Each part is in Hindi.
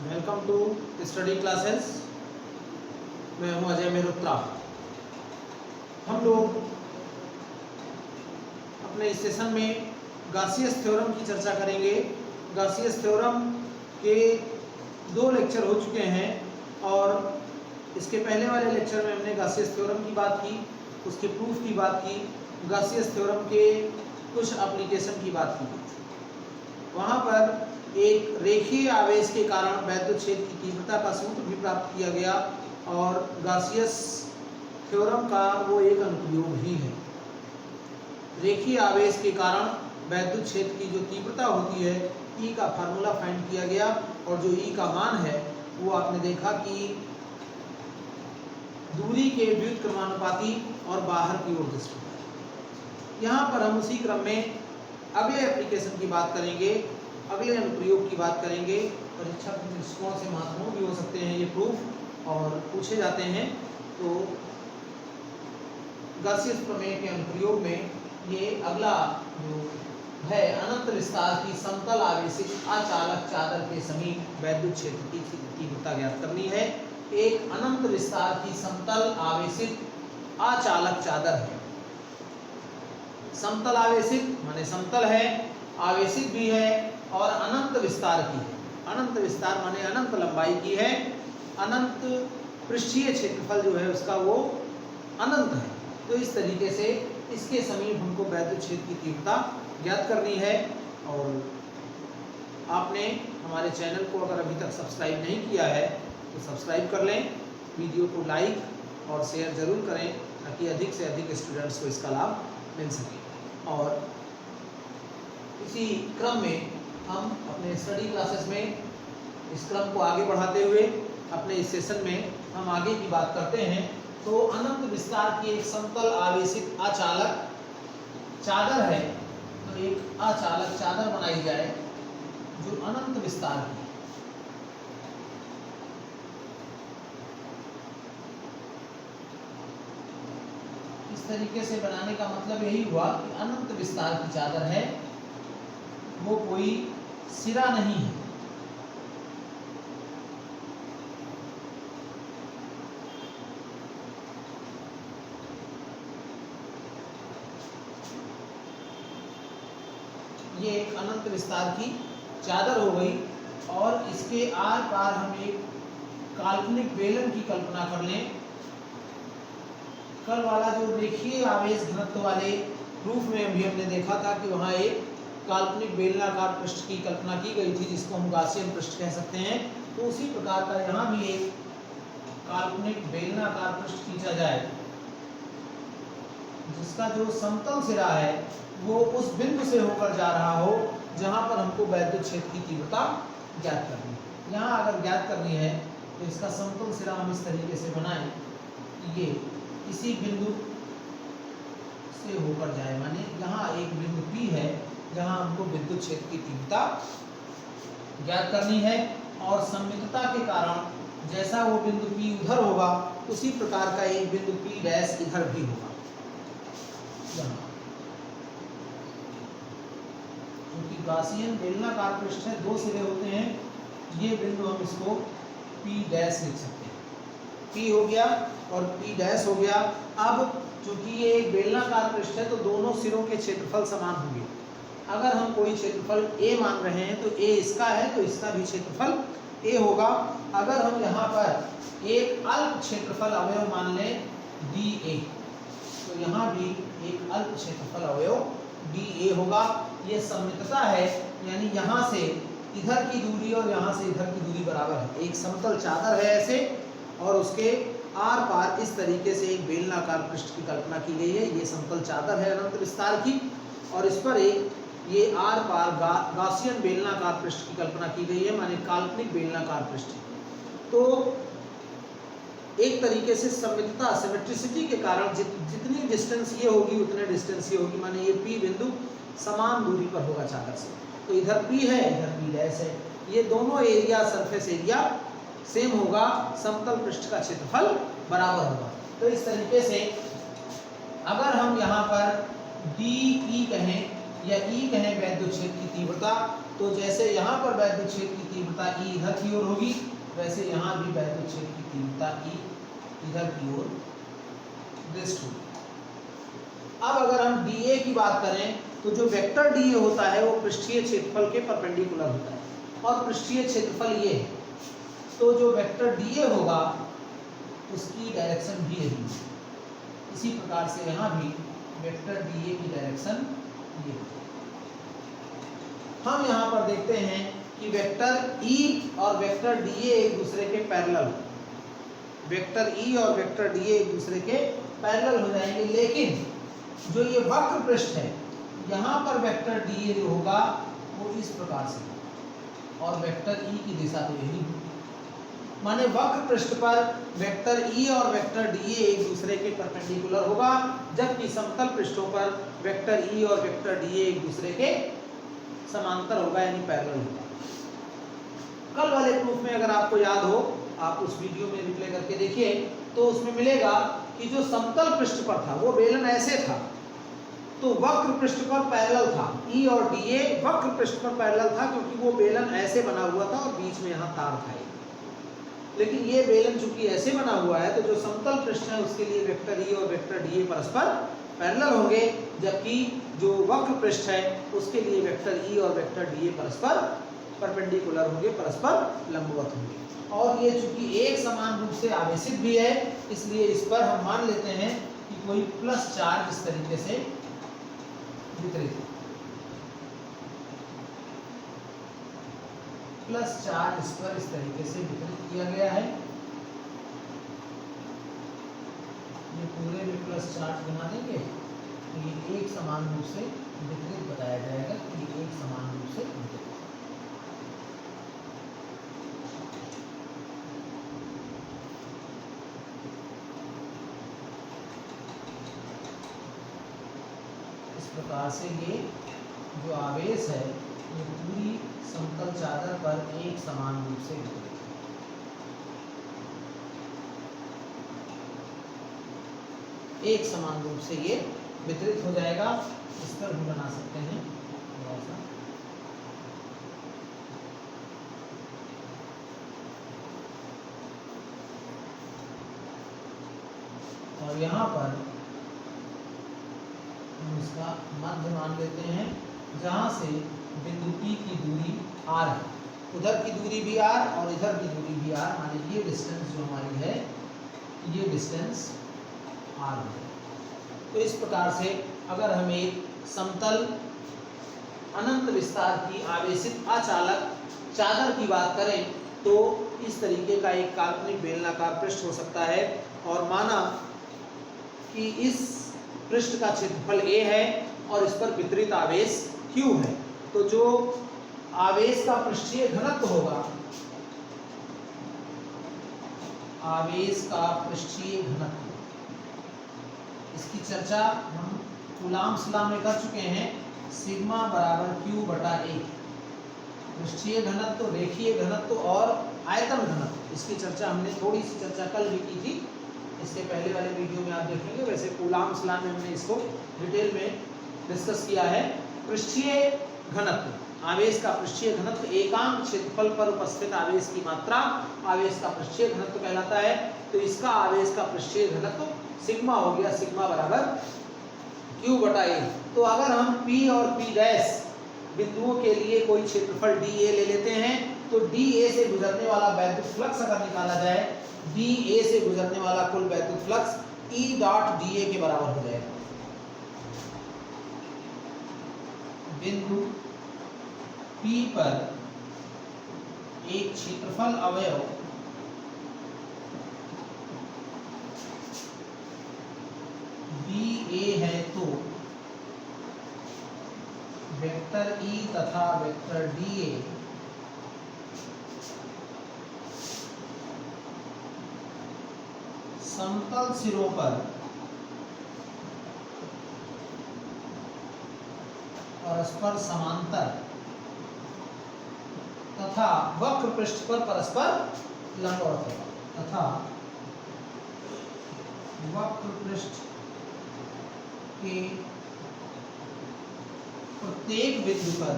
Welcome to study classes. मैं हूं अजय मेहरोत्रा। हम लोग अपने इस सेशन में गासियस थ्योरम की चर्चा करेंगे। गासियस थ्योरम के 2 लेक्चर हो चुके हैं और इसके पहले वाले लेक्चर में हमने गासियस थ्योरम की बात की, उसके प्रूफ की बात की, गासियस थ्योरम के कुछ एप्लीकेशन की बात की। वहाँ पर एक रेखीय आवेश के कारण वैद्युत क्षेत्र की तीव्रता का सूत्र भी प्राप्त किया गया और गासियस थ्योरम का वो एक अनुप्रयोग ही है। रेखीय आवेश के कारण वैद्युत क्षेत्र की जो तीव्रता होती है, ई का फार्मूला फाइंड किया गया और जो ई का मान है वो आपने देखा कि दूरी के व्युत्क्रमानुपाती और बाहर की ओर दृष्टि। यहाँ पर हम उसी क्रम में अगले एप्लीकेशन की बात करेंगे, अगले अनुप्रयोग की बात करेंगे। परीक्षा के दृष्टिकोण से महत्वपूर्ण भी हो सकते हैं ये प्रूफ और पूछे जाते हैं। तो गासियस प्रमेय के अनुप्रयोग में ये अगला जो है, अनंत विस्तार की समतल आवेशित अचालक चादर के समीप वैद्युत क्षेत्र की तीव्रता ज्ञात करनी है। एक अनंत विस्तार की समतल आवेशित अचालक चादर है। समतल आवेशित माने समतल है, आवेशित भी है और अनंत विस्तार की है। अनंत विस्तार माने अनंत लंबाई की है। अनंत पृष्ठीय क्षेत्रफल जो है उसका वो अनंत है। तो इस तरीके से इसके समीप हमको वैद्युत क्षेत्र की तीव्रता ज्ञात करनी है। और आपने हमारे चैनल को अगर अभी तक सब्सक्राइब नहीं किया है तो सब्सक्राइब कर लें, वीडियो को लाइक और शेयर ज़रूर करें ताकि अधिक से अधिक स्टूडेंट्स को इसका लाभ मिल सके। और इसी क्रम में हम अपने स्टडी क्लासेस में इस क्रम को आगे बढ़ाते हुए अपने इस सेशन में हम आगे की बात करते हैं। तो अनंत विस्तार की एक समतल आवेशित अचालक चादर है, तो एक अचालक चादर बनाई जाए जो अनंत विस्तार की। इस तरीके से बनाने का मतलब यही हुआ कि अनंत विस्तार की चादर है, वो कोई सिरा नहीं है। ये एक अनंत विस्तार की चादर हो गई और इसके आर पार हम एक काल्पनिक बेलन की कल्पना कर लें। कल वाला जो रेखीय आवेश घनत्व वाले प्रूफ में अभी हमने देखा था कि वहाँ एक काल्पनिक बेलनाकार पृष्ठ की कल्पना की गई थी जिसको हम गासियन पृष्ठ कह सकते हैं। तो उसी प्रकार का यहाँ भी एक काल्पनिक बेलनाकार पृष्ठ खींचा जाए जिसका जो समतल सिरा है वो उस बिंदु से होकर जा रहा हो जहाँ पर हमको वैद्युत क्षेत्र की तीव्रता ज्ञात करनी है। यहाँ अगर ज्ञात करनी है तो इसका समतल सिरा हम इस तरीके से बनाएं कि ये इसी बिंदु से होकर जाए, माने यहाँ एक बिंदु P है जहाँ हमको विद्युत क्षेत्र की तीव्रता ज्ञात करनी है। और सममितता के कारण जैसा वो बिंदु P उधर होगा उसी प्रकार का एक बिंदु P डैश इधर भी होगा। क्योंकि गासियन बेलनाकार पृष्ठ है, 2 सिरे होते हैं, ये बिंदु हम इसको P डैश लिख सकते हैं। P हो गया और P डैश हो गया। अब चूंकि ये एक बेलनाकार पृष्ठ है तो दोनों सिरों के क्षेत्रफल समान होंगे। अगर हम कोई क्षेत्रफल A मान रहे हैं तो A इसका है तो इसका भी क्षेत्रफल A होगा। अगर हम यहाँ पर एक अल्प क्षेत्रफल अवयव मान लें DA तो यहाँ भी एक अल्प क्षेत्रफल अवयव DA होगा। ये सममितता है, यानी यहाँ से इधर की दूरी और यहाँ से इधर की दूरी बराबर है। एक समतल चादर है ऐसे और उसके आर पार इस तरीके से एक बेलनाकार पृष्ठ की कल्पना की गई है। ये समतल चादर है अनंत विस्तार की और इस पर एक ये आर पार गासियन बेलनाकार पृष्ठ की कल्पना की गई है, माने काल्पनिक बेलनाकार पृष्ठ। तो एक तरीके से सममितता सिमेट्रिसिटी के कारण जितनी डिस्टेंस ये होगी उतने डिस्टेंस ये होगी, माने ये P बिंदु समान दूरी पर होगा चादर से। तो इधर P है, इधर P डैश है, ये दोनों एरिया सरफेस एरिया सेम होगा, समतल पृष्ठ का क्षेत्रफल बराबर होगा। तो इस तरीके से अगर हम यहाँ पर DE कहें या E कहें वैद्युत क्षेत्र की तीव्रता, तो जैसे यहाँ पर वैद्युत क्षेत्र की तीव्रता तीव्रता ई इधर की ओर होगी, वैसे यहाँ भी वैद्युत क्षेत्र की तीव्रता ई इधर की ओर दृष्ट होगी। अब अगर हम dA की बात करें तो जो वेक्टर dA होता है वो पृष्ठीय क्षेत्रफल के परपेंडिकुलर होता है और पृष्ठीय क्षेत्रफल ये है, तो जो वेक्टर dA होगा उसकी डायरेक्शन भी यही है। इसी प्रकार से यहाँ भी वेक्टर dA की डायरेक्शन ये है। हम यहाँ पर देखते हैं कि वेक्टर E और वेक्टर dA एक दूसरे के पैरेलल, वेक्टर E और वेक्टर dA एक दूसरे के पैरेलल हो जाएंगे, लेकिन जो ये वक्र पृष्ठ है यहाँ पर वेक्टर dA जो होगा वो इस प्रकार से और वेक्टर E की दिशा तो यही होगी। माने वक्र पृष्ठ पर वेक्टर E और वेक्टर dA एक दूसरे के परपेंडिकुलर होगा, जबकि समतल पृष्ठों पर वेक्टर E और वेक्टर dA एक दूसरे के समांतर होगा, यानी पैरेलल होगा। कल वाले प्रूफ में अगर आपको याद हो, आप उस वीडियो में रिप्ले करके देखिए, तो उसमें मिलेगा कि जो समतल पृष्ठ पर था वो बेलन ऐसे था, तो वक्र पृष्ठ पर पैरेलल था। E और dA वक्र पृष्ठ पर पैरेलल था क्योंकि वो बेलन ऐसे बना हुआ था और बीच में यहाँ तार था। लेकिन ये बेलन चूंकि ऐसे बना हुआ है, तो जो समतल पृष्ठ है उसके लिए वेक्टर E और वेक्टर dA परस्पर पैरेलल होंगे, जबकि जो वक्र पृष्ठ है उसके लिए वेक्टर E और वेक्टर dA परस्पर परपेंडिकुलर होंगे, परस्पर लंबवत होंगे। और ये चूंकि एक समान रूप से आवेशित भी है, इसलिए इस पर हम मान लेते हैं कि कोई प्लस चार्ज इस तरीके से वितरित है, प्लस चार्ज इस पर इस तरीके से वितरित किया गया है। ये पूरे में प्लस चार्ज बना देंगे तो ये एक समान रूप से वितरित बताया जाएगा कि ये एक समान रूप से वितरित। इस प्रकार से ये जो आवेश है ये पूरी समतल चादर पर एक समान रूप से वितरित है। एक समान रूप से ये वितरित हो जाएगा। इस पर भी बना सकते हैं थोड़ा सा। और यहाँ पर हम इसका मध्य मान लेते हैं, जहाँ से बिंदु P की दूरी r है, उधर की दूरी भी r और इधर की दूरी भी r, माने ये डिस्टेंस जो हमारी है ये डिस्टेंस r है। तो इस प्रकार से अगर हम एक समतल अनंत विस्तार की आवेशित अचालक चादर की बात करें तो इस तरीके का एक काल्पनिक बेलनाकार पृष्ठ हो सकता है, और माना कि इस पृष्ठ का क्षेत्रफल a है और इस पर वितरित आवेश q है, तो जो आवेश का पृष्ठीय घनत्व होगा, आवेश का पृष्ठीय घनत्व, इसकी चर्चा हम कूलाम्ब्स लॉ में कर चुके हैं। सिग्मा बराबर q बटा a, पृष्ठीय घनत्व, रेखीय घनत्व और आयतन घनत्व, इसकी चर्चा हमने थोड़ी सी चर्चा कल भी की थी, इसके पहले वाले वीडियो में आप देखेंगे। वैसे कूलाम्ब्स लॉ में हमने इसको डिटेल में डिस्कस किया है। पृष्ठीय घनत्व, आवेश का पृष्ठीय घनत्व एकांक क्षेत्रफल पर उपस्थित आवेश की मात्रा आवेश का पृष्ठीय घनत्व कहलाता है। तो इसका आवेश का पृष्ठीय घनत्व सिग्मा हो गया, सिग्मा बराबर q बटा a। तो अगर हम P और P डैश बिंदुओं के लिए कोई क्षेत्रफल dA ले लेते हैं, तो dA से गुजरने वाला वैद्युत फ्लक्स अगर निकाला जाए, dA से गुजरने वाला कुल वैद्युत फ्लक्स E डॉट dA के बराबर हो जाएगा। बिंदु P पर एक क्षेत्रफल अवयव BA है, तो वेक्टर E तथा वेक्टर dA समतल सिरों पर परस्पर समांतर तथा वक्र पृष्ठ पर परस्पर लंबवत होगा, तथा वक्र पृष्ठ के प्रत्येक बिंदु पर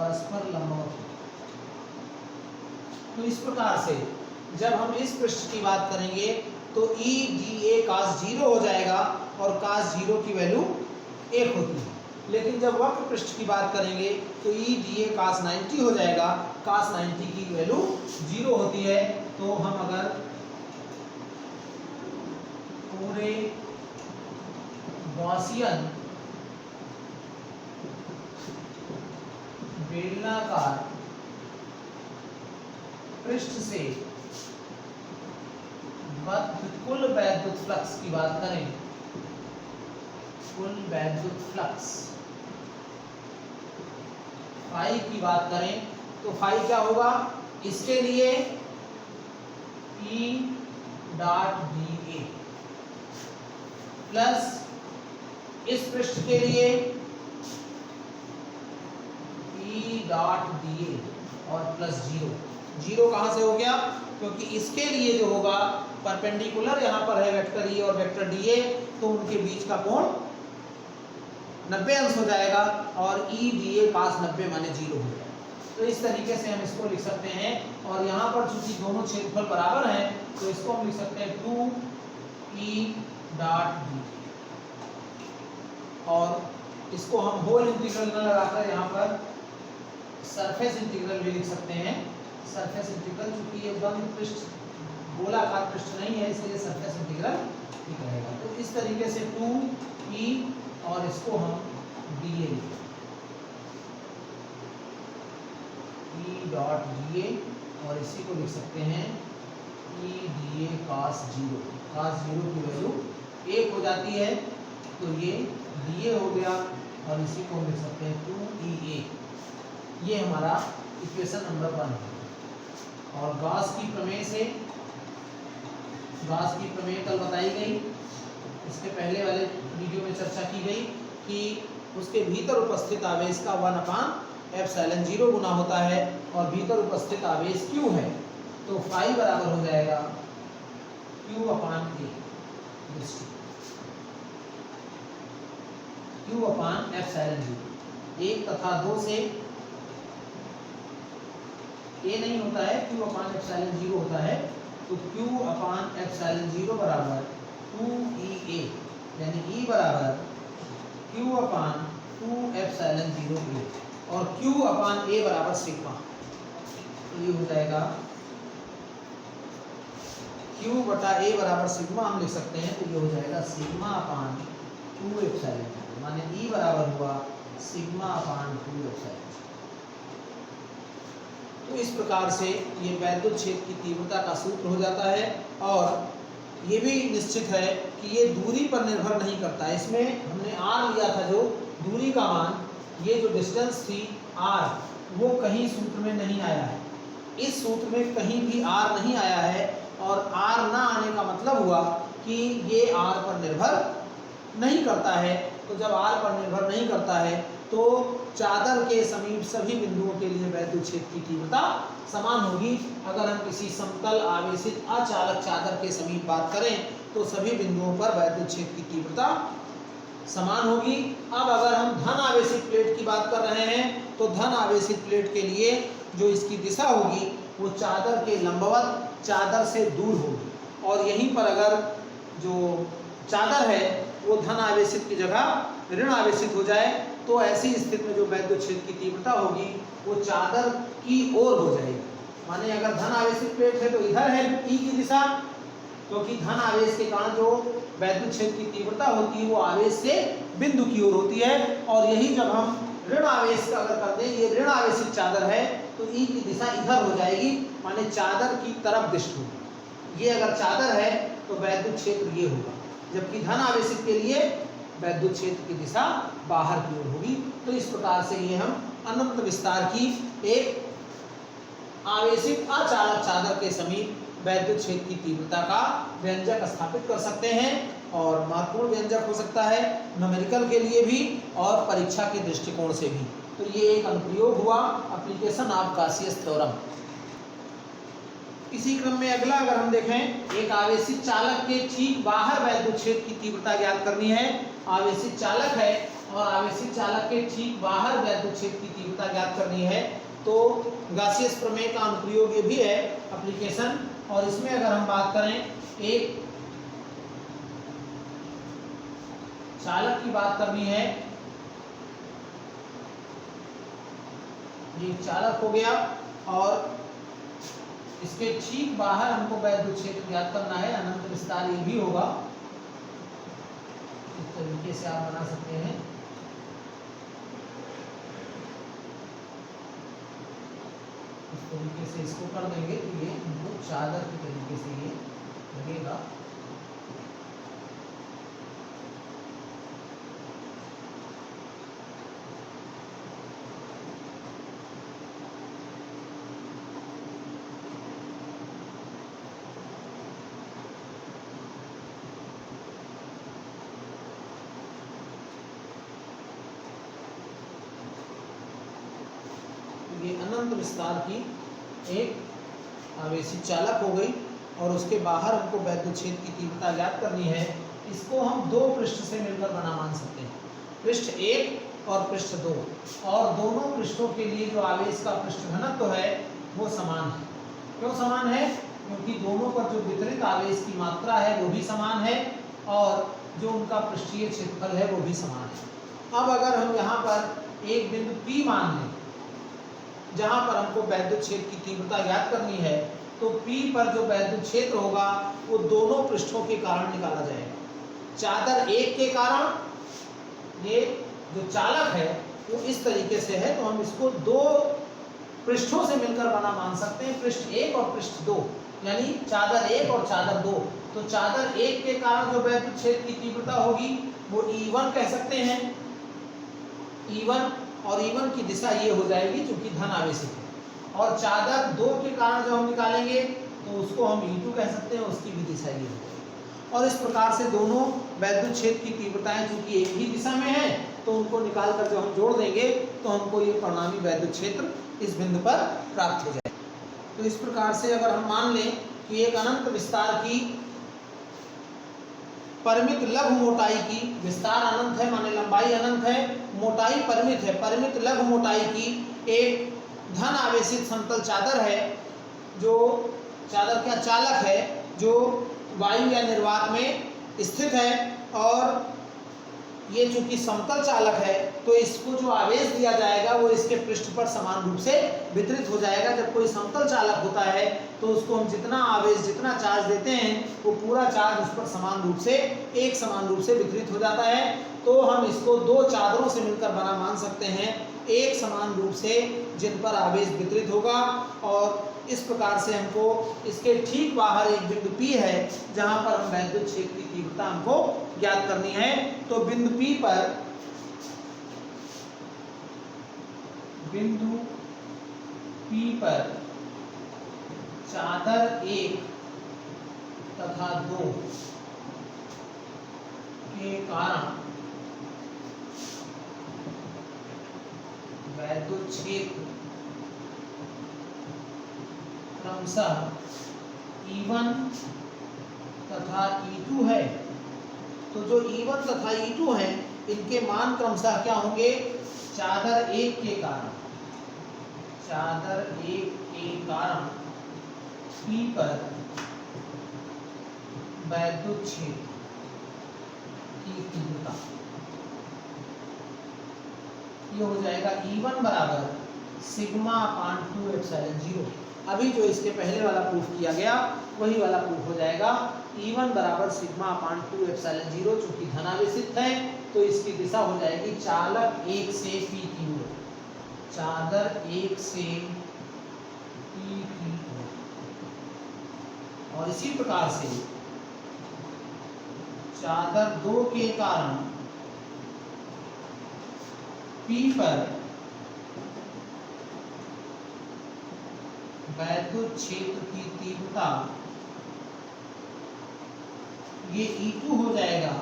परस्पर लंबवत हो। तो इस प्रकार से जब हम इस पृष्ठ की बात करेंगे तो ई डी ए cos 0 हो जाएगा और cos 0 की वैल्यू 1 होती है। लेकिन जब वक्र पृष्ठ की बात करेंगे तो ई डी ए cos 90 हो जाएगा, cos 90 की वैल्यू 0 होती है। तो हम अगर पूरे गॉसियन बेलनाकार पृष्ठ से कुल वैद्युत फ्लक्स की बात करें, कुल वैद्युत फ्लक्स फाई की बात करें तो फाई क्या होगा, इसके लिए E dot D A plus इस पृष्ठ के लिए ई डॉट डी ए और प्लस 0। 0 कहां से हो गया, क्योंकि इसके लिए जो होगा परपेंडिकुलर यहाँ पर है वेक्टर ई और वेक्टर डी ए, तो उनके बीच का कोण 90 अंश हो जाएगा और ई डी ए cos 90 माने 0 हो जाएगा। तो इस तरीके से हम इसको लिख सकते हैं। और यहाँ पर चूंकि दोनों क्षेत्रफल बराबर हैं तो इसको हम लिख सकते हैं 2 ई डॉट डी और इसको हम होल इंटीग्रल न लगाकर यहाँ पर सरफेस इंटीग्रल भी लिख सकते हैं। सरफेस इंटीग्रल चूंकि ये बंद पृष्ठ गोलाकार पृष्ठ नहीं है इसलिए सरफेस इंटीग्रल ठीक रहेगा। तो इस तरीके से 2e और इसको हम dA e डॉट dA और इसी को लिख सकते हैं e dA cos 0। cos 0 की वैल्यू 1 हो जाती है तो ये dA हो गया और इसी को हम लिख सकते हैं 2EA। ये हमारा इक्वेशन नंबर 1 है। और गॉस की प्रमेय से, गॉस की प्रमेय कल बताई गई, इसके पहले वाले वीडियो में चर्चा की गई कि उसके भीतर उपस्थित आवेश का 1/ε0 गुना होता है और भीतर उपस्थित आवेश Q है तो फाई बराबर हो जाएगा Q/A दृष्टि Q/ε0। 1 तथा 2 से A नहीं होता है, Q/ε0 होता है तो Q/ε0 बराबर 2EA यानी E बराबर Q/2ε0A और Q/A बराबर सिग्मा। तो ये हो जाएगा Q/A बराबर सिग्मा हम लिख सकते हैं तो ये हो जाएगा सिग्मा/2ε माने E बराबर हुआ सिग्मा/2ε। तो इस प्रकार से ये वैद्युत क्षेत्र की तीव्रता का सूत्र हो जाता है। और ये भी निश्चित है कि ये दूरी पर निर्भर नहीं करता है। इसमें हमने r लिया था, जो दूरी का मान, ये जो डिस्टेंस थी r, वो कहीं सूत्र में नहीं आया है। इस सूत्र में कहीं भी r नहीं आया है और r ना आने का मतलब हुआ कि ये r पर निर्भर नहीं करता है। तो जब r पर निर्भर नहीं करता है तो चादर के समीप सभी बिंदुओं के लिए वैद्युत क्षेत्र की तीव्रता समान होगी। अगर हम किसी समतल आवेशित अचालक चादर के समीप बात करें तो सभी बिंदुओं पर वैद्युत क्षेत्र की तीव्रता समान होगी। अब अगर हम धन आवेशित प्लेट की बात कर रहे हैं तो धन आवेशित प्लेट के लिए जो इसकी दिशा होगी वो चादर के लंबवत चादर से दूर होगी। और यहीं पर अगर जो चादर है वो धन आवेशित की जगह ऋण आवेशित हो जाए तो ऐसी स्थिति में जो वैद्युत क्षेत्र की तीव्रता होगी वो चादर की ओर हो जाएगी। माने अगर धन आवेशित प्लेट है तो इधर है ई की दिशा, क्योंकि धन आवेश के कारण जो वैद्युत क्षेत्र की तीव्रता होती है वो आवेश से बिंदु की ओर होती है। और यही जब हम ऋण आवेश का अगर करते हैं, ये ऋण आवेशित चादर है तो ई की दिशा इधर हो जाएगी, माने चादर की तरफ दिष्ट होगी। ये अगर चादर है तो वैद्युत क्षेत्र ये होगा, जबकि धन आवेशित के लिए वैद्युत क्षेत्र की दिशा बाहर की ओर होगी। तो इस प्रकार से ये हम अनंत विस्तार की एक आवेशित अचालक चादर के समीप वैद्युत क्षेत्र की तीव्रता का व्यंजक स्थापित कर सकते हैं। और महत्वपूर्ण व्यंजक हो सकता है न्यूमेरिकल के लिए भी और परीक्षा के दृष्टिकोण से भी। तो ये एक अनुप्रयोग हुआ, एप्लीकेशन ऑफ गासियस थ्योरम। इसी क्रम में अगला अगर हम देखें, एक आवेशित चालक के ठीक बाहर वैद्युत क्षेत्र की तीव्रता ज्ञात करनी है। आवेशित चालक है और आवेशित चालक के ठीक बाहर वैद्युत क्षेत्र की तीव्रता ज्ञात करनी है। तो गासियस प्रमेय का अनुप्रयोग ये भी है एप्लीकेशन। और इसमें अगर हम बात करें, एक चालक की बात करनी है, ये चालक हो गया और इसके ठीक बाहर हमको वैद्युत क्षेत्र ज्ञात करना है। अनंत विस्तार ये भी होगा, इस तरीके से आप बना सकते हैं। इस तरीके से इसको कर देंगे तो ये हमको चादर के तरीके से ये लगेगा। ये अनंत विस्तार की एक आवेशित चालक हो गई और उसके बाहर हमको वैद्युत क्षेत्र की तीव्रता ज्ञात करनी है। इसको हम दो पृष्ठ से मिलकर बना मान सकते हैं, पृष्ठ 1 और पृष्ठ 2। और दोनों पृष्ठों के लिए जो आवेश का पृष्ठ घनत्व है वो समान है। क्यों समान है? क्योंकि दोनों पर जो वितरित आवेश की मात्रा है वो भी समान है और जो उनका पृष्ठीय क्षेत्रफल है वो भी समान है। अब अगर हम यहाँ पर एक बिंदु P मान लें जहां पर हमको वैद्युत क्षेत्र की तीव्रता ज्ञात करनी है, तो P पर जो वैद्युत क्षेत्र होगा वो दोनों पृष्ठों के कारण निकाला जाएगा। चादर 1 के कारण ये जो चालक है वो इस तरीके से है, तो हम इसको दो पृष्ठों से मिलकर बना मान सकते हैं, पृष्ठ 1 और पृष्ठ 2, यानी चादर 1 और चादर 2। तो चादर 1 के कारण जो वैद्युत क्षेत्र की तीव्रता होगी वो E1 कह सकते हैं, E1, और E1 की दिशा ये हो जाएगी क्योंकि धन आवेशित है। और चादर 2 के कारण जो हम निकालेंगे तो उसको हम E2 कह सकते हैं, उसकी भी दिशा ये हो जाएगी। और इस प्रकार से दोनों वैद्युत क्षेत्र की तीव्रताएं चूंकि एक ही दिशा में है तो उनको निकाल कर जो हम जोड़ देंगे तो हमको ये परिणामी वैद्युत क्षेत्र इस बिंदु पर प्राप्त हो जाएगा। तो इस प्रकार से अगर हम मान लें कि एक अनंत विस्तार की परिमित लघु मोटाई की, विस्तार अनंत है माने लंबाई अनंत है, मोटाई परिमित है, परिमित लघु मोटाई की एक धन आवेशित समतल चादर है, जो चादर क्या चालक है, जो वायु या निर्वात में स्थित है। और ये चूंकि समतल चालक है तो इसको जो आवेश दिया जाएगा वो इसके पृष्ठ पर समान रूप से वितरित हो जाएगा। जब कोई समतल चालक होता है तो उसको हम जितना आवेश, जितना चार्ज देते हैं वो पूरा चार्ज उस पर समान रूप से, एक समान रूप से वितरित हो जाता है। तो हम इसको दो चादरों से मिलकर बना मान सकते हैं, एक समान रूप से जिन पर आवेश वितरित होगा। और इस प्रकार से हमको इसके ठीक बाहर एक बिंदु P है जहां पर हम वैद्युत क्षेत्र की तीव्रता हमको ज्ञात करनी है। तो बिंदु P पर चादर 1 तथा 2 के कारण वैद्युत क्षेत्र क्रमशः E1 तथा E2 है। तो जो E1 तथा E2 हैं इनके मान क्रमशः क्या होंगे? चादर 1 के कारण, चादर 1 के कारण P पर वैद्युत क्षेत्र की तीव्रता ये हो जाएगा E1 बराबर सिग्मा अपान 2 एप्सिलॉन 0। अभी जो इसके पहले वाला प्रूफ किया गया वही वाला प्रूफ हो जाएगा। E1 बराबर सिग्मा अपान 2 एप्सिलॉन 0, चूंकि धनावेशित है तो इसकी दिशा हो जाएगी चालक 1 से P की ओर, चादर 1 से P की ओर। और इसी प्रकार से चादर 2 के कारण P पर वैद्युत क्षेत्र की तीव्रता ये E2 हो जाएगा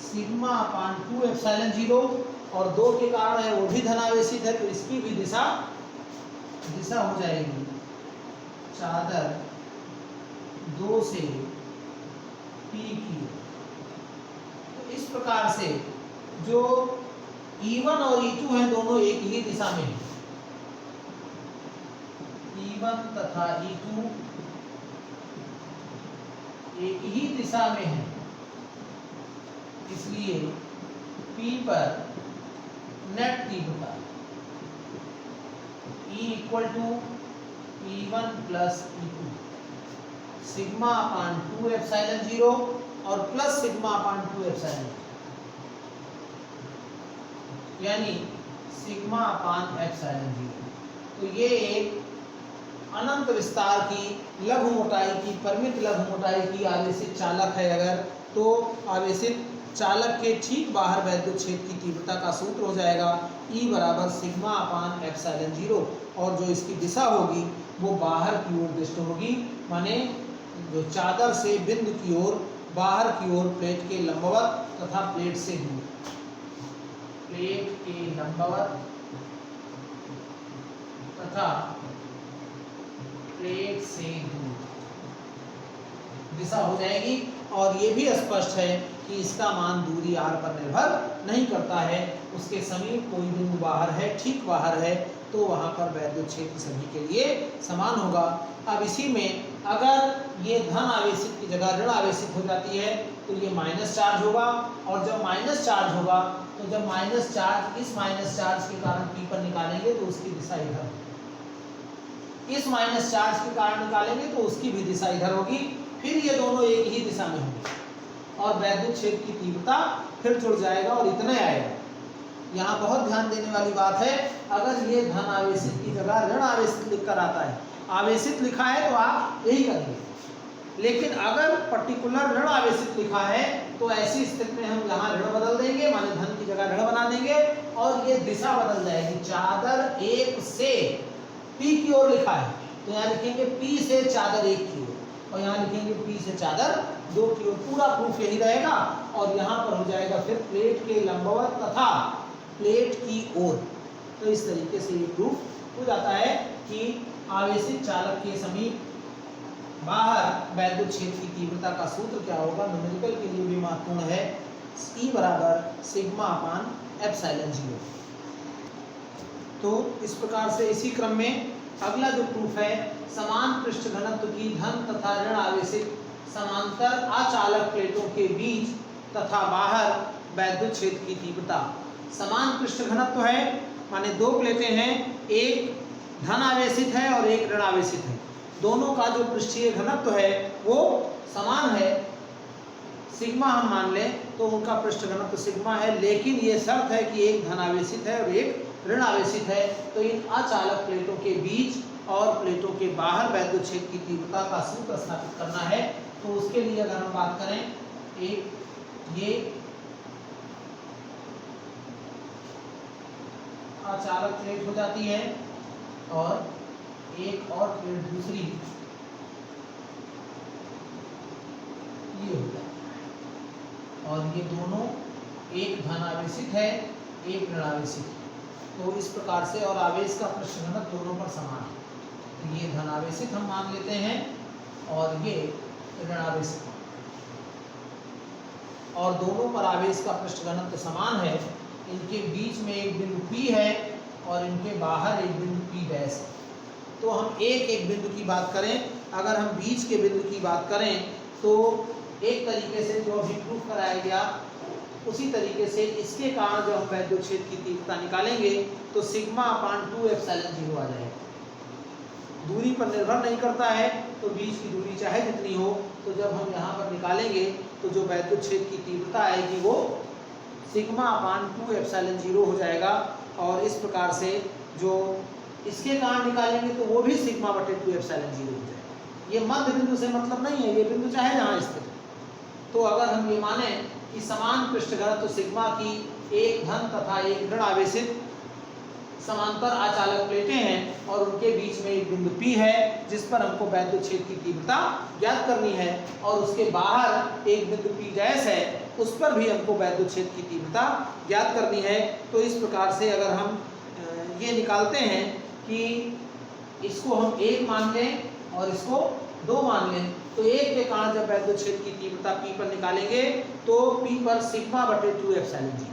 सिग्मा अपान 2 एप्सिलॉन 0, और 2 के कारण है वो भी धनावेशित है तो इसकी भी दिशा हो जाएगी चादर 2 से P की। तो इस प्रकार से जो E1 और E2 हैं दोनों एक ही दिशा में हैं। E1 तथा E2 एक ही दिशा में है, इसलिए P पर नेट तीव्रता E equal to E1 plus E2 sigma upon 2 epsilon 0 और प्लस सिग्मा अपान 2 एप्सिलॉन, यानी सिग्मा अपान एप्सिलॉन 0। तो ये एक अनंत विस्तार की लघु मोटाई की, परिमित लघु मोटाई की आवेशित चालक है अगर, तो आवेशित चालक के ठीक बाहर वैद्युत क्षेत्र की तीव्रता का सूत्र हो जाएगा E बराबर सिग्मा अपान एप्सिलॉन 0, और जो इसकी दिशा होगी वो बाहर की ओर दिष्ट होगी, माने जो चादर से बिंदु की ओर, बाहर की ओर प्लेट के लंबवत तथा प्लेट से दूर, प्लेट के लंबवत तथा प्लेट से दूर दिशा हो जाएगी। और ये भी स्पष्ट है कि इसका मान दूरी r पर निर्भर नहीं करता है, उसके समीप कोई बिंदु बाहर है, ठीक बाहर है, तो वहां पर वैद्युत क्षेत्र सभी के लिए समान होगा। अब इसी में अगर ये धन आवेशित की जगह ऋण आवेशित हो जाती है तो ये माइनस चार्ज होगा, और जब माइनस चार्ज होगा तो जब माइनस चार्ज इस माइनस चार्ज के कारण P पर निकालेंगे तो उसकी दिशा इधर, इस माइनस चार्ज के कारण निकालेंगे तो उसकी भी दिशा इधर होगी, फिर ये दोनों एक ही दिशा में होंगे और वैद्युत क्षेत्र की तीव्रता फिर जुड़ जाएगा और इतना आएगा। यहाँ बहुत ध्यान देने वाली बात है, अगर ये धन आवेशित की जगह ऋण आवेशित लिखकर आता है, आवेशित लिखा है तो आप यही करेंगे, लेकिन अगर पर्टिकुलर ऋण आवेशित लिखा है तो ऐसी स्थिति में हम यहाँ ऋण बदल देंगे, माने धन की जगह ऋण बना देंगे और ये दिशा बदल जाएगी। चादर 1 से P की ओर लिखा है तो यहाँ लिखेंगे P से चादर 1 की ओर, और यहाँ लिखेंगे P से चादर 2 की ओर। पूरा प्रूफ यही रहेगा, और यहाँ पर हो जाएगा फिर प्लेट के लंबवत तथा प्लेट की ओर। तो इस तरीके से ये प्रूफ हो जाता है कि आवेशित चालक के समीप बाहर वैद्युत क्षेत्र की तीव्रता का सूत्र क्या होगा, न्यूमेरिकल के लिए भी महत्वपूर्ण है, E बराबर सिग्मा अपान एप्सिलॉन 0। तो इस प्रकार से इसी क्रम में अगला जो प्रूफ है, समान पृष्ठ घनत्व की धन तथा ऋण आवेशित समांतर अचालक प्लेटों के बीच तथा बाहर वैद्युत क्षेत्र की तीव्रता। समान पृष्ठ घनत्व है, माने दो प्लेटें हैं, एक धन आवेशित है और एक ऋण आवेशित है, दोनों का जो पृष्ठीय घनत्व है वो समान है, सिग्मा हम मान लें तो उनका पृष्ठ घनत्व सिग्मा है, लेकिन ये शर्त है कि एक धन आवेशित है और एक ऋण आवेशित है। तो इन अचालक प्लेटों के बीच और प्लेटों के बाहर वैद्युत क्षेत्र की तीव्रता का सूत्र स्थापित करना है। तो उसके लिए अगर हम बात करें, एक ये अचालक प्लेट हो जाती है और एक और प्लेट दूसरी ये हो जाती है, और ये दोनों एक धन आवेशित है एक ऋण आवेशित है। तो इस प्रकार से, और आवेश का पृष्ठ घनत्व दोनों पर समान है, तो ये धन आवेशित हम मान लेते हैं और ये ऋण आवेशित, और दोनों पर आवेश का पृष्ठ घनत्व समान है। इनके बीच में एक बिंदु P है और इनके बाहर एक बिंदु P डैश है। तो हम एक एक बिंदु की बात करें, अगर हम बीच के बिंदु की बात करें तो एक तरीके से जो अभी प्रूफ कराया गया उसी तरीके से इसके कारण जब हम वैद्युत क्षेत्र की तीव्रता निकालेंगे तो सिग्मा अपान 2 एप्सिलॉन 0 आ जाएगा। दूरी पर निर्भर नहीं करता है, तो बीच की दूरी चाहे जितनी हो, तो जब हम यहाँ पर निकालेंगे तो जो वैद्युत क्षेत्र की तीव्रता आएगी वो सिग्मा अपान 2 एप्सिलॉन 0 हो जाएगा। और इस प्रकार से जो इसके कारण निकालेंगे तो वो भी सिग्मा बटे 2 एप्सिलॉन 0 हो जाएगा। ये मध्य बिंदु से मतलब नहीं है, ये बिंदु चाहे जहाँ स्थित। तो अगर हम ये माने कि समान पृष्ठ घनत्व सिग्मा की एक धन तथा एक ऋण आवेशित समांतर अचालक प्लेटें हैं और उनके बीच में एक बिंदु P है जिस पर हमको वैद्युत क्षेत्र की तीव्रता ज्ञात करनी है, और उसके बाहर एक बिंदु P डैश है उस पर भी हमको वैद्युत क्षेत्र की तीव्रता ज्ञात करनी है। तो इस प्रकार से अगर हम ये निकालते हैं कि इसको हम 1 मान लें और इसको 2 मान लें, तो 1 के कारण जब वैद्युत क्षेत्र की तीव्रता P पर निकालेंगे तो P पर सिग्मा बटे 2 एप्सिलॉन 0,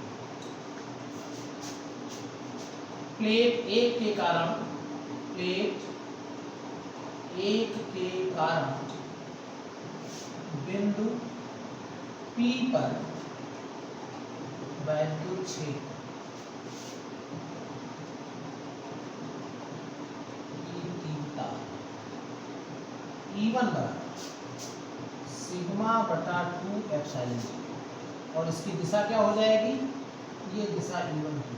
प्लेट एक के कारण बिंदु P पर वैद्युत क्षेत्र की तीव्रता E1 बराबर सिग्मा बटा 2 एप्सिलॉन जी, और इसकी दिशा क्या हो जाएगी, ये दिशा E1 की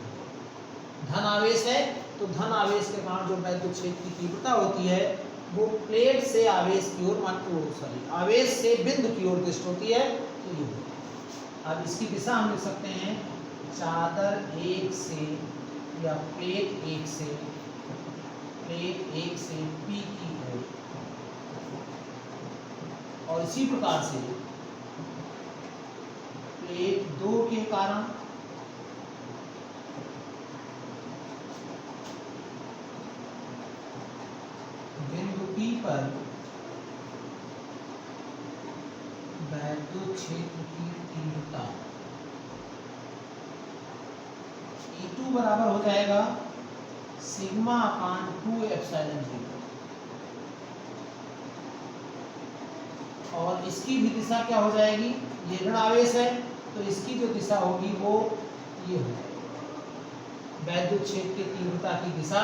धन आवेश है, तो धन आवेश के कारण जो वैद्युत क्षेत्र की तीव्रता होती है वो प्लेट से आवेश की ओर आवेश से बिंदु की ओर दृष्ट होती है, तो ये अब इसकी दिशा हम लिख सकते हैं चादर एक से या प्लेट एक से P की ओर, और इसी प्रकार से प्लेट 2 के कारण बिंदु P पर वैद्युत क्षेत्र की तीव्रता E2 बराबर हो जाएगा सिग्मा अपान 2 एप्सिलॉन जी, और इसकी भी दिशा क्या हो जाएगी, ये ऋण आवेश है तो इसकी जो दिशा होगी वो ये हो जाएगी। वैद्युत क्षेत्र की तीव्रता की दिशा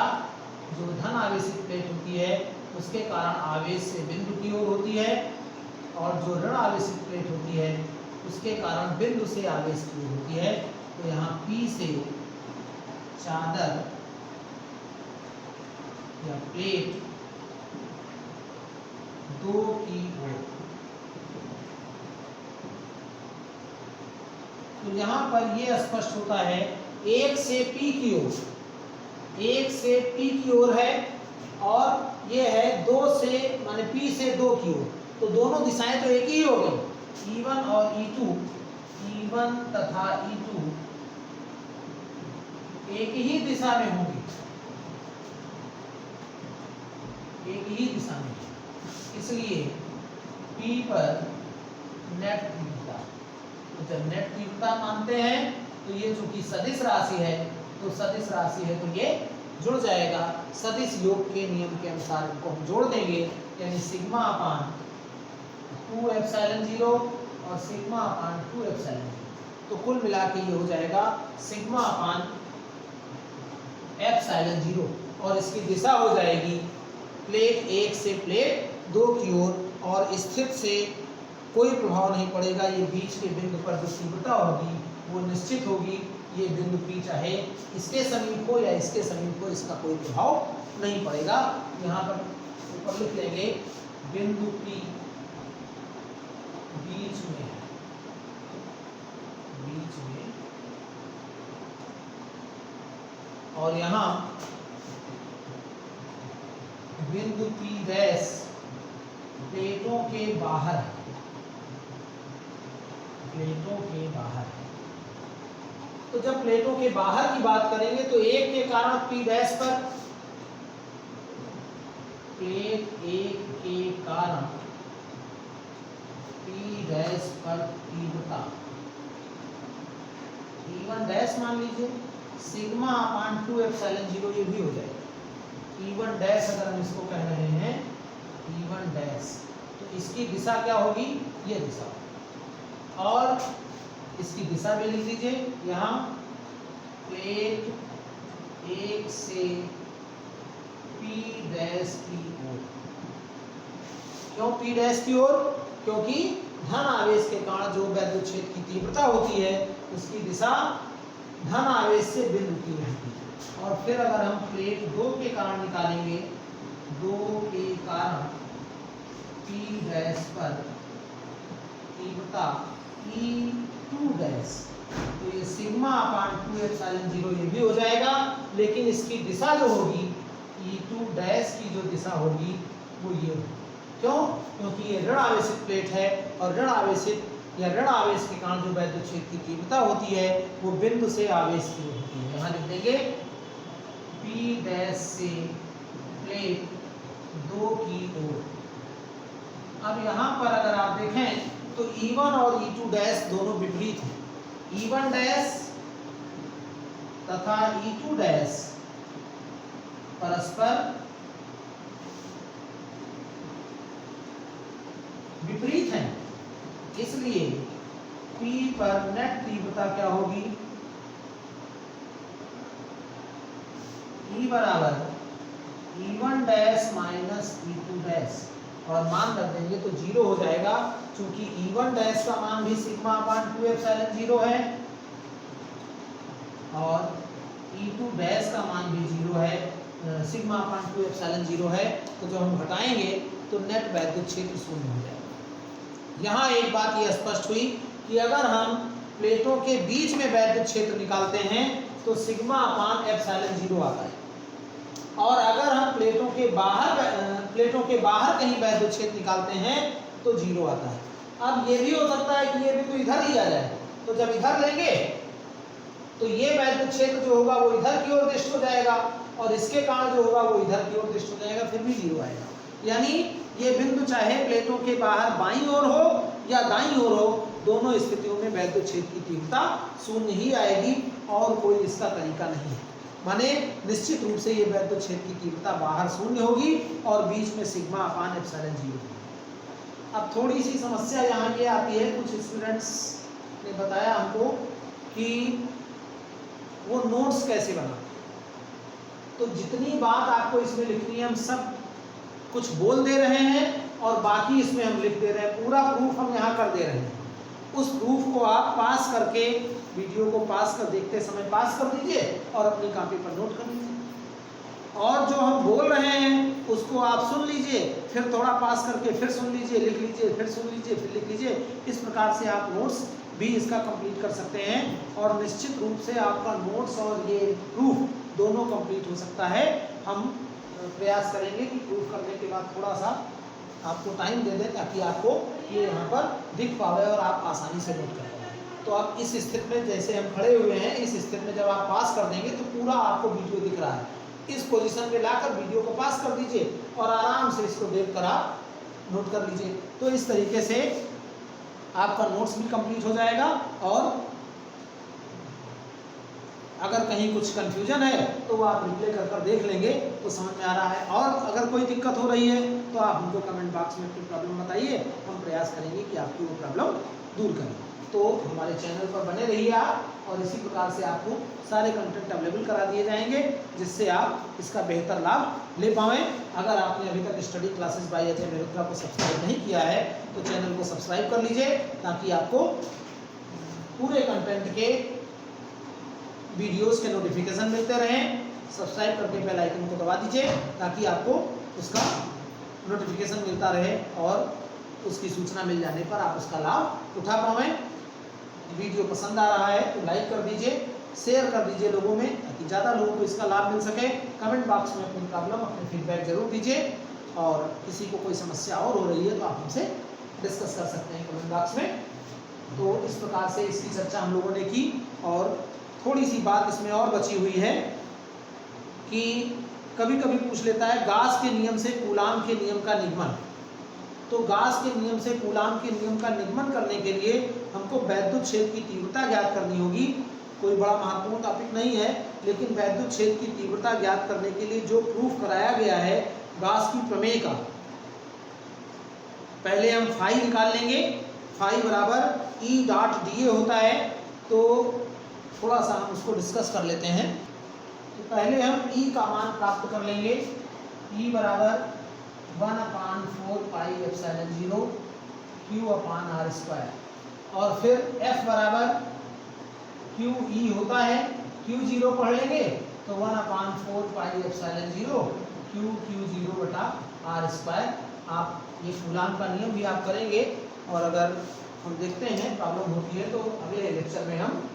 जो धन आवेशित प्लेट होती है उसके कारण आवेश से बिंदु की ओर होती है, और जो ऋण आवेशित प्लेट होती है उसके कारण बिंदु से आवेश की ओर होती है। तो यहाँ P से चादर या प्लेट 2 की ओर, तो यहाँ पर ये स्पष्ट होता है 1 से P की ओर, 1 से P की ओर है, और ये है 2 से माने P से 2 की ओर, तो दोनों दिशाएं तो एक ही हो गई, E1 और E2, E1 तथा E2 एक ही दिशा में होंगी, एक ही दिशा में, इसलिए P पर नेट तीव्रता, तो जब नेट तीव्रता मानते हैं तो ये चूंकि सदिश राशि है, तो सदिश राशि है तो ये जुड़ जाएगा, सदिश योग के नियम के अनुसार इनको हम जोड़ देंगे, यानी सिग्मा अपान 2 एप्सिलॉन 0 और सिग्मा अपान 2 एप्सिलॉन 0, तो कुल मिला के ये हो जाएगा सिग्मा अपान एप्सिलॉन 0, और इसकी दिशा हो जाएगी प्लेट 1 से प्लेट 2 की ओर, और स्थित से कोई प्रभाव नहीं पड़ेगा, ये बीच के बिंदु पर जो तीव्रता होगी वो निश्चित होगी, ये बिंदु P चाहे इसके समीप हो या इसके समीप हो, इसका कोई प्रभाव नहीं पड़ेगा। यहाँ पर ऊपर लिख लेंगे बिंदु P बीच में है, और यहाँ बिंदु P डैश प्लेटों के बाहर है, तो जब प्लेटों के बाहर की बात करेंगे तो एक के कारण P डैश पर, प्लेट 1 के कारण P डैश पर तीव्रता E1 डैश मान लीजिए, सिग्मा अपान 2 एप्सिलॉन 0 ये भी हो जाएगा, E1 डैश अगर हम इसको कह रहे हैं E1 डैश, तो इसकी दिशा क्या होगी, ये दिशा, और इसकी दिशा भी लिख दीजिए, यहाँ प्लेट 1 से P डैश की ओर, क्यों P डैश की ओर, क्योंकि धन आवेश के कारण जो वैद्युत क्षेत्र की तीव्रता होती है उसकी दिशा धन आवेश से बिंदु की ओर होती है। और फिर अगर हम प्लेट 2 के कारण निकालेंगे, 2 के कारण P डैश पर तीव्रता E2 डैश, तो ये सिग्मा अपान 2 एप्सिलॉन 0 ये भी हो जाएगा, लेकिन इसकी दिशा जो होगी E2 डैश की जो दिशा होगी वो ये होगी, क्यों, क्योंकि ये ऋण आवेशित प्लेट है, और ऋण आवेशित या ऋण आवेश के कारण जो वैद्युत क्षेत्र की तीव्रता होती है वो बिंदु से आवेश की ओर होती है। यहाँ लिख देंगे P डैश से प्लेट 2 की ओर। अब यहाँ पर अगर आप देखें तो E1 और E2 डैश दोनों विपरीत हैं, E1 डैश तथा E2 डैश परस्पर विपरीत हैं, इसलिए P पर नेट तीव्रता क्या होगी, E बराबर E1 dash minus E2 dash, और मान रख देंगे तो जीरो हो जाएगा, क्योंकि E1 डैश का मान भी सिग्मा अपान 2 एप्सिलॉन 0 है और E2 डैश का मान भी जीरो है, सिग्मा अपान 2 एप्सिलॉन 0 है। तो जब हम घटाएंगे तो नेट वैद्युत क्षेत्र शून्य हो जाएगा। यहाँ एक बात ये स्पष्ट हुई कि अगर हम प्लेटों के बीच में वैद्युत क्षेत्र निकालते हैं तो सिग्मा अपान एप्सिलॉन 0 आता है, और अगर हम प्लेटों के बाहर कहीं वैद्युत क्षेत्र निकालते हैं तो जीरो आता है। अब ये भी हो सकता है कि ये बिंदु इधर ही आ जाए, तो जब इधर लेंगे तो ये वैद्युत क्षेत्र जो होगा वो इधर की ओर दृष्ट हो जाएगा, और इसके कारण जो होगा वो इधर की ओर दृष्ट हो जाएगा, फिर भी जीरो आएगा। यानी ये बिंदु चाहे प्लेटों के बाहर बाईं ओर हो या दाईं ओर हो, दोनों स्थितियों में वैद्युत क्षेत्र की तीव्रता शून्य ही आएगी, और कोई इसका तरीका नहीं है। माने निश्चित रूप से ये वैद्युत क्षेत्र की तीव्रता बाहर शून्य होगी और बीच में सिग्मा अपान एप्सिलॉन 0 होगी। अब थोड़ी सी समस्या यहाँ ये आती है, कुछ स्टूडेंट्स ने बताया हमको कि वो नोट्स कैसे बनाते। तो जितनी बात आपको इसमें लिखनी है हम सब कुछ बोल दे रहे हैं और बाकी इसमें हम लिख दे रहे हैं, पूरा प्रूफ हम यहाँ कर दे रहे हैं। उस प्रूफ को आप पास करके, वीडियो को पास कर देखते समय पास कर दीजिए और अपनी कॉपी पर नोट कर लीजिए, और जो हम बोल रहे हैं उसको आप सुन लीजिए, फिर थोड़ा पास करके फिर सुन लीजिए, लिख लीजिए, फिर सुन लीजिए, फिर लिख लीजिए। इस प्रकार से आप नोट्स भी इसका कंप्लीट कर सकते हैं, और निश्चित रूप से आपका नोट्स और ये प्रूफ दोनों कंप्लीट हो सकता है। हम प्रयास करेंगे कि प्रूफ करने के बाद थोड़ा सा आपको टाइम दे दें ताकि आपको ये यहाँ पर दिख पावे और आप आसानी से नोट कर पाए। तो आप इस स्थिति में जैसे हम खड़े हुए हैं, इस स्थिति में जब आप पास कर देंगे तो पूरा आपको वीडियो दिख रहा है, इस पोजीशन में लाकर वीडियो को पास कर दीजिए और आराम से इसको देख कर आप नोट कर लीजिए। तो इस तरीके से आपका नोट्स भी कंप्लीट हो जाएगा, और अगर कहीं कुछ कंफ्यूजन है तो वो आप रिप्ले कर देख लेंगे तो समझ में आ रहा है। और अगर कोई दिक्कत हो रही है तो आप हमको कमेंट बॉक्स में अपनी प्रॉब्लम बताइए, हम प्रयास करेंगे कि आपकी वो प्रॉब्लम दूर करें। तो हमारे चैनल पर बने रहिए आप, और इसी प्रकार से आपको सारे कंटेंट अवेलेबल करा दिए जाएंगे जिससे आप इसका बेहतर लाभ ले पाएँ। अगर आपने अभी तक study classes bye Ajay Mehrotra को सब्सक्राइब नहीं किया है तो चैनल को सब्सक्राइब कर लीजिए, ताकि आपको पूरे कंटेंट के वीडियोस के नोटिफिकेशन मिलते रहें। सब्सक्राइब करके बेल आइकन को दबा दीजिए ताकि आपको उसका नोटिफिकेशन मिलता रहे, और उसकी सूचना मिल जाने पर आप उसका लाभ उठा पाएँ। वीडियो पसंद आ रहा है तो लाइक कर दीजिए, शेयर कर दीजिए लोगों में, ताकि ज़्यादा लोगों को इसका लाभ मिल सके। कमेंट बॉक्स में अपनी प्रॉब्लम, अपने फीडबैक जरूर दीजिए, और किसी को कोई समस्या और हो रही है तो आप हमसे डिस्कस कर सकते हैं कमेंट बॉक्स में। तो इस प्रकार से इसकी चर्चा हम लोगों ने की, और थोड़ी सी बात इसमें और बची हुई है कि कभी कभी पूछ लेता है गास के नियम से कूलाम के नियम का निगमन। तो गास के नियम से कूलाम के नियम का निगमन करने के लिए हमको वैद्युत क्षेत्र की तीव्रता ज्ञात करनी होगी। कोई बड़ा महत्वपूर्ण टॉपिक नहीं है, लेकिन वैद्युत क्षेत्र की तीव्रता ज्ञात करने के लिए जो प्रूफ कराया गया है गास की प्रमेय का, पहले हम फाई निकाल लेंगे। फाई बराबर ई डॉट डी ए होता है, तो थोड़ा सा हम उसको डिस्कस कर लेते हैं। तो पहले हम E का मान प्राप्त कर लेंगे। E बराबर 1/4 पाई एप्सिलॉन 0 Q/r², और फिर F बराबर QE होता है, Q0 पढ़ लेंगे तो 1/4 पाई एप्सिलॉन 0 Q0/r²। आप ये कूलाम का नियम भी आप करेंगे, और अगर हम देखते हैं प्रॉब्लम होती है तो अगले लेक्चर में हम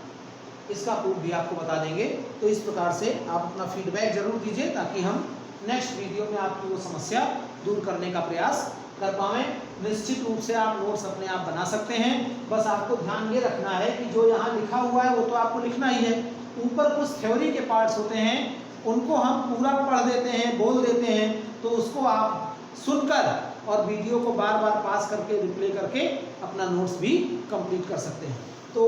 इसका प्रूफ भी आपको बता देंगे। तो इस प्रकार से आप अपना फीडबैक जरूर दीजिए ताकि हम नेक्स्ट वीडियो में आपकी वो समस्या दूर करने का प्रयास कर पाएँ। निश्चित रूप से आप नोट्स अपने आप बना सकते हैं, बस आपको ध्यान ये रखना है कि जो यहाँ लिखा हुआ है वो तो आपको लिखना ही है, ऊपर कुछ थ्योरी के पार्ट्स होते हैं उनको हम पूरा पढ़ देते हैं, बोल देते हैं, तो उसको आप सुनकर और वीडियो को बार बार पास करके रिप्ले करके अपना नोट्स भी कंप्लीट कर सकते हैं। तो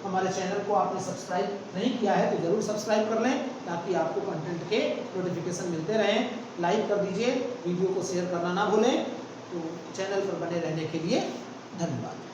हमारे चैनल को आपने सब्सक्राइब नहीं किया है तो ज़रूर सब्सक्राइब कर लें, ताकि आपको कंटेंट के नोटिफिकेशन मिलते रहें। लाइक कर दीजिए, वीडियो को शेयर करना ना भूलें। तो चैनल पर बने रहने के लिए धन्यवाद।